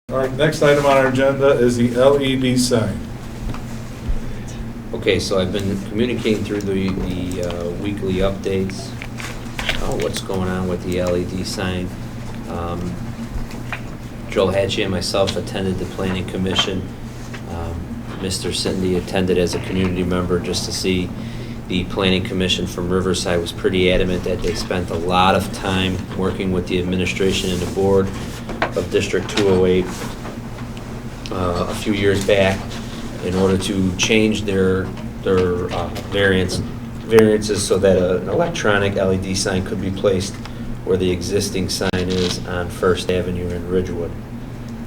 All right, next item on our agenda is the LED sign. Okay, so I've been communicating through the weekly updates, what's going on with the LED sign. Joel Hatchie and myself attended the Planning Commission. Mr. Cindy attended as a community member just to see. The Planning Commission from Riverside was pretty adamant that they spent a lot of time working with the administration and the board of District 208 a few years back in order to change their variances so that an electronic LED sign could be placed where the existing sign is on First Avenue in Ridgewood.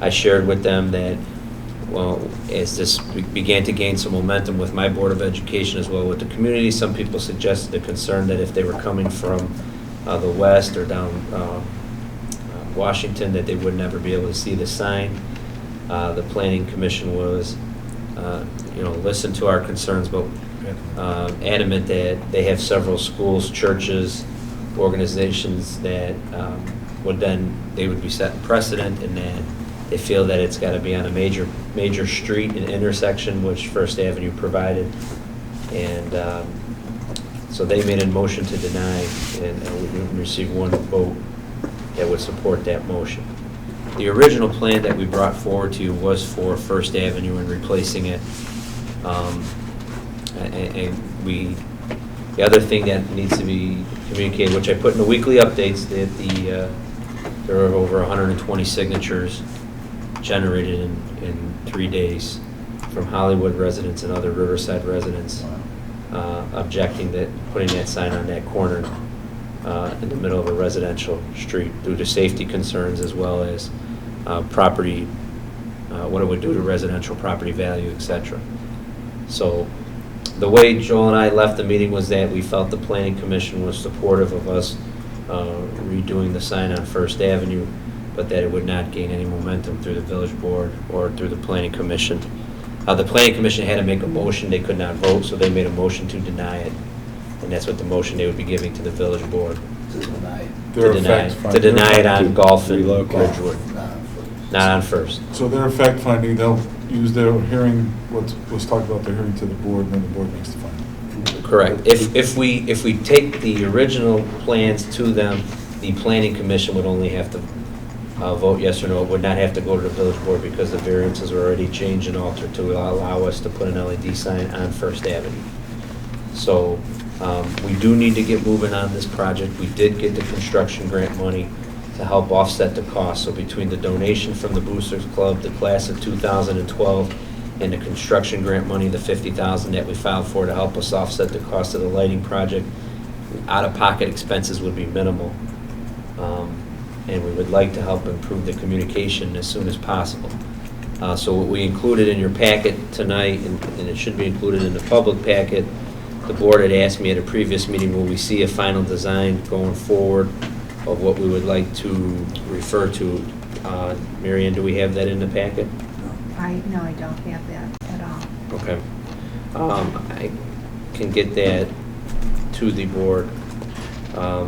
I shared with them that, well, as this began to gain some momentum with my Board of Education as well with the community, some people suggested a concern that if they were coming from the west or down Washington, that they would never be able to see the sign. The Planning Commission was, listened to our concerns, but adamant that they have several schools, churches, organizations that they would be setting precedent, in that they feel that it's got to be on a major street and intersection, which First Avenue provided. And so they made a motion to deny, and we received one vote that would support that motion. The original plan that we brought forward to you was for First Avenue and replacing it. The other thing that needs to be communicated, which I put in the weekly updates, that there are over 120 signatures generated in 3 days from Hollywood residents and other Riverside residents objecting that putting that sign on that corner in the middle of a residential street due to safety concerns, as well as property, what it would do to residential property value, etc. So the way Joel and I left the meeting was that we felt the Planning Commission was supportive of us redoing the sign on First Avenue, but that it would not gain any momentum through the village board or through the Planning Commission. The Planning Commission had to make a motion. They could not vote, so they made a motion to deny it. And that's what the motion they would be giving to the village board. To deny it. To deny it on Golf and relocate. Ridgewood, not on First. So their fact finding, they'll use their hearing, what was talked about, their hearing to the board, and then the board makes the finding. Correct. If we take the original plans to them, the Planning Commission would only have to vote yes or no. It would not have to go to the village board because the variances were already changed and altered to allow us to put an LED sign on First Avenue. So we do need to get moving on this project. We did get the construction grant money to help offset the cost. So between the donation from the Boosters Club, the class of 2012, and the construction grant money, the $50,000 that we filed for to help us offset the cost of the lighting project, out-of-pocket expenses would be minimal. And we would like to help improve the communication as soon as possible. So what we included in your packet tonight, and it should be included in the public packet, the board had asked me at a previous meeting, will we see a final design going forward of what we would like to refer to? Mary Ann, do we have that in the packet? No, I don't have that at all. Okay. I can get that to the board. I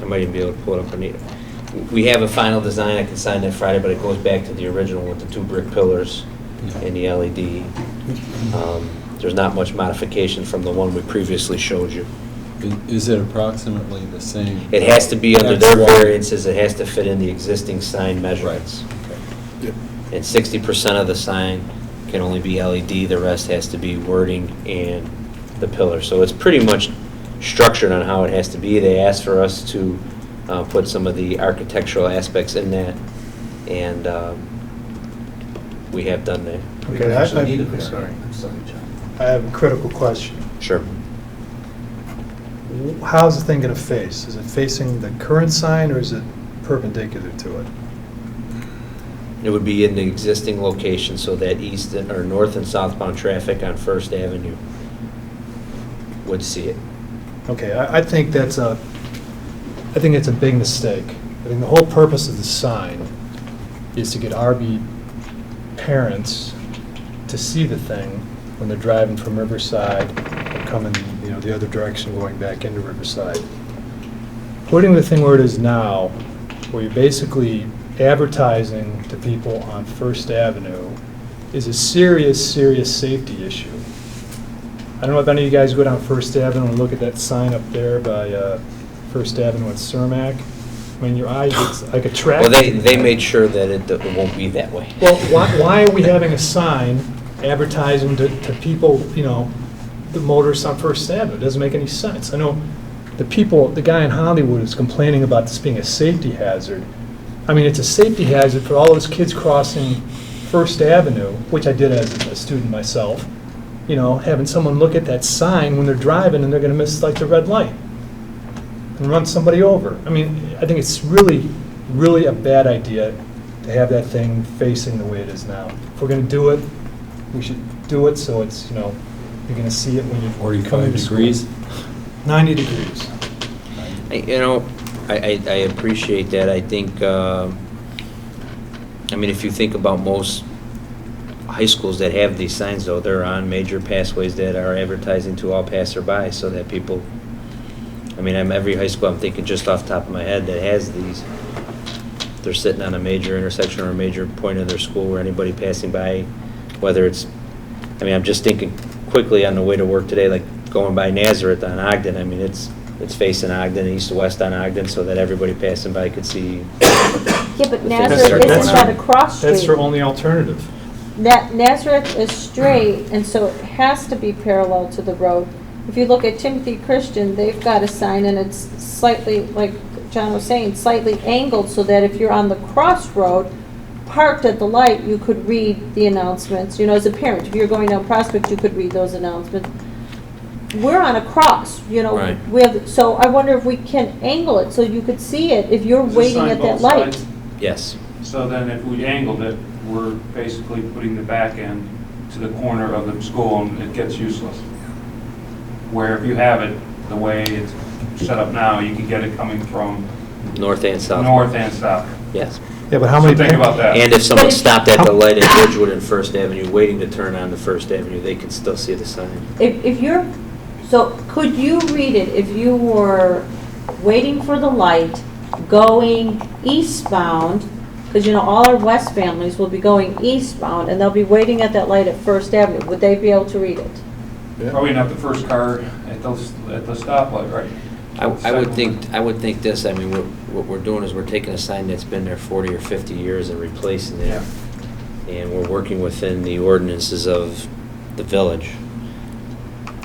might even be able to pull it up on it. We have a final design. I can sign that Friday, but it goes back to the original with the 2 brick pillars and the LED. There's not much modification from the one we previously showed you. Is it approximately the same? It has to be under their XY. variances. It has to fit in the existing sign measurements. Okay. Yep. And 60% of the sign can only be LED. The rest has to be wording and the pillar. So it's pretty much structured on how it has to be. They asked for us to put some of the architectural aspects in that, and we have done that. Okay, I'm sorry, John. I have a critical question. Sure. How's the thing going to face? Is it facing the current sign, or is it perpendicular to it? It would be in the existing location, so that east or north and southbound traffic on First Avenue would see it. Okay, I think it's a big mistake. I think the whole purpose of the sign is to get RV parents to see the thing when they're driving from Riverside or coming, the other direction, going back into Riverside. Putting the thing where it is now, where you're basically advertising to people on First Avenue is a serious, serious safety issue. I don't know if any of you guys go down First Avenue and look at that sign up there by First Avenue at Cermak. I mean, your eye gets like attracted. Well, they made sure that it won't be that way. Well, why are we having a sign advertising to people, you know, the motorists on First Avenue? It doesn't make any sense. I know the guy in Hollywood is complaining about this being a safety hazard. I mean, it's a safety hazard for all those kids crossing First Avenue, which I did as a student myself. You know, having someone look at that sign when they're driving and they're gonna miss like the red light and run somebody over. I mean, I think it's really, really a bad idea to have that thing facing the way it is now. If we're gonna do it, we should do it so it's, you know, you're gonna see it when you come 45 into school. degrees? 90 degrees. You know, I appreciate that. I think, I mean, if you think about most high schools that have these signs, though, they're on major pathways that are advertising to all passersby so that people, I mean, every high school I'm thinking just off the top of my head that has these, they're sitting on a major intersection or a major point of their school where anybody passing by, whether it's, I mean, I'm just thinking quickly on the way to work today, like going by Nazareth on Ogden. I mean, it's facing Ogden, east to west on Ogden, so that everybody passing by could see. Yeah, but That's Nazareth our- isn't that a cross street? That's their only alternative. Nazareth is straight, and so it has to be parallel to the road. If you look at Timothy Christian, they've got a sign, and it's slightly, like John was saying, slightly angled, so that if you're on the crossroad, parked at the light, you could read the announcements. You know, as a parent, if you're going down Prospect, you could read those announcements. We're on a cross, you know, Right. we have, so I wonder if we can angle it so you could see it if you're Is this waiting sign at that both light. sides? Yes. So then if we angled it, we're basically putting the back end to the corner of the school and it gets useless. Where if you have it the way it's set up now, you can get it coming from North and south. north and south. Yes. Yeah, but how So many? think about that. And if someone But if- stopped at the light at Ridgewood and First Avenue, waiting to turn on to First Avenue, they can still see the sign. If you're, so could you read it if you were waiting for the light, going eastbound, because you know, all our west families will be going eastbound, and they'll be waiting at that light at First Avenue, would they be able to read it? Probably not the first car at the stoplight, right? I would think this, I mean, what we're doing is we're taking a sign that's been there 40 or 50 years and replacing it. And we're working within the ordinances of the village.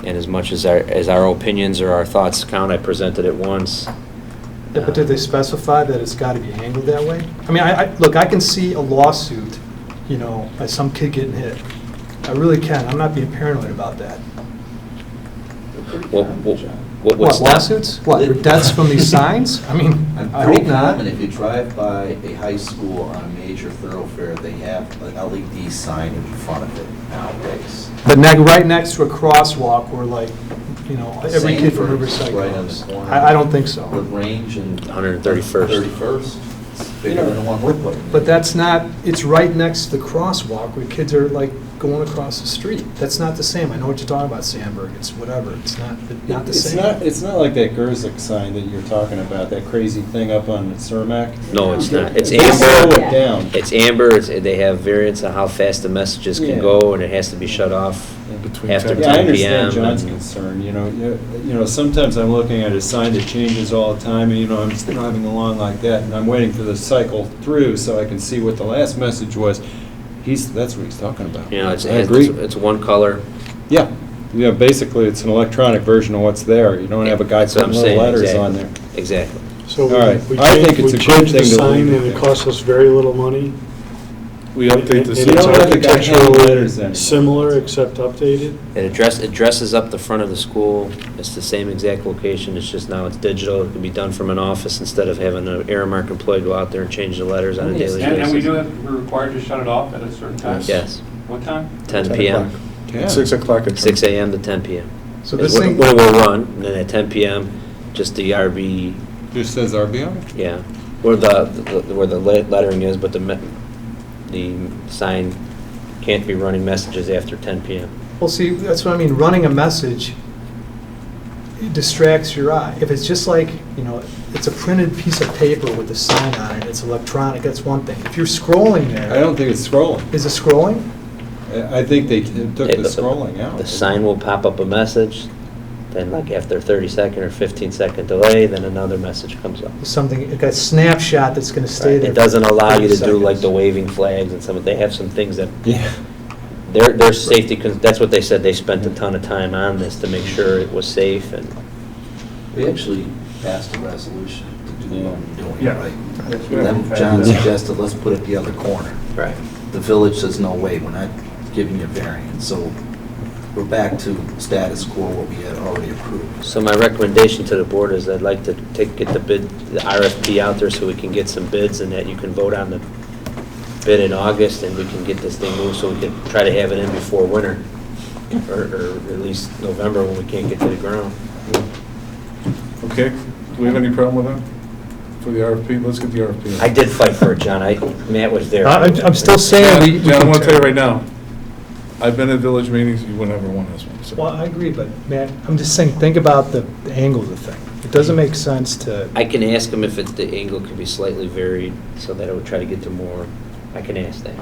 And as much as our opinions or our thoughts count, I presented it once. Yeah, but did they specify that it's got to be angled that way? I mean, look, I can see a lawsuit, you know, by some kid getting hit. I really can. I'm not being paranoid about that. What would What, stop? lawsuits? What, your deaths from these signs? I mean, I'm I pretty hope not. common, if you drive by a high school on a major thoroughfare, they have an LED sign in front of it nowadays. But right next to a crosswalk where like, you know, every kid from Sandburg's Riverside right on the goes. corner. I don't think so. With Range and 131st. 31st, it's bigger than the one we're putting. in. But that's not, it's right next to the crosswalk where kids are like going across the street. That's not the same. I know what you're talking about, Sandburg. It's whatever. It's not the same. It's not like that Gerzik sign that you're talking about, that crazy thing up on Cermak. No, it's not. It's They slow amber. it down. It's amber. They have variants on how fast the messages can Yeah. go, and it has to be shut off Between after 10 Yeah, I 10 p.m. understand John's and- concern, you know, sometimes I'm looking at a sign that changes all the time, and, you know, I'm just driving along like that, and I'm waiting for the cycle through so I can see what the last message was. That's what he's talking about. You know, I agree. it's one color. Yeah, basically, it's an electronic version of what's there. You don't have a guy That's what I'm putting little saying, letters exactly. on there. Exactly. So All right. we I think changed it's a we good changed the thing to sign leave it and it there. cost us very little money. We update the And You it's don't have the guy handing letters architecturally anymore. similar except updated. It dresses up the front of the school. It's the same exact location. It's just now it's digital. It can be done from an office instead of having an Aramark employee go out there and change the letters on a daily basis. And we do have, we're required to shut it off at a certain time? Yes, What time? 10 p.m., Yeah. 6 o'clock. at 6 a.m. to 10 p.m. So is this when thing, when we'll run, and then at 10 p.m., just the RB, Just says RBI? yeah, where the lettering is, but the sign can't be running messages after 10 p.m. well, see, that's what I mean, running a message, it distracts your eye. If it's just like, you know, it's a printed piece of paper with a sign on it, it's electronic, that's one thing. If you're scrolling there. I don't think it's scrolling. Is it scrolling? I think they took the Yeah, but scrolling out. The sign will pop up a message, then like after a 30-second or 15-second delay, then another message comes up. Something, like a snapshot that's gonna stay Right. there. It doesn't for allow you to 30 do like the seconds. waving flags and some, they have some things that, Yeah. their safety, that's what they said, they spent a ton of time on this to make sure it was safe and. We actually passed a resolution to do what we're doing, Yeah. right? That's Then what John I'm- suggested, let's put it the other corner. Right. The village says, no way, we're not giving you a variance, so we're back to status quo, what we had already approved. So my recommendation to the board is I'd like to get the bid, the RFP out there so we can get some bids and that you can vote on the bid in August and we can get this thing moved so we can try to have it in before winter. Or at least November when we can't get to the ground. Okay, do we have any problem with that? For the RFP, let's get the RFP. I did fight for it, John. Matt was there. I'm still saying. we John, I can want to tell you turn- right now, I've been at village meetings, you would never won this one. so. Well, I agree, but Matt, I'm just saying, think about the angle of the thing. It doesn't make sense to, I can ask him if the angle could be slightly varied so that it would try to get to more. I can ask that.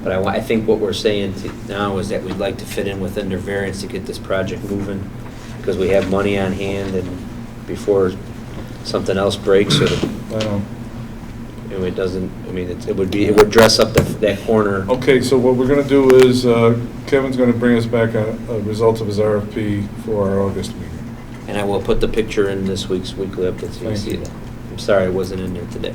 But I think what we're saying now is that we'd like to fit in within their variance to get this project moving because we have money on hand and before something else breaks or I know. it doesn't, I mean, it would dress up that corner. Okay, so what we're gonna do is, Kevin's gonna bring us back a result of his RFP for our August meeting. And I will put the picture in this week's weekly update so you can Thank see you. that. I'm sorry I wasn't in there today.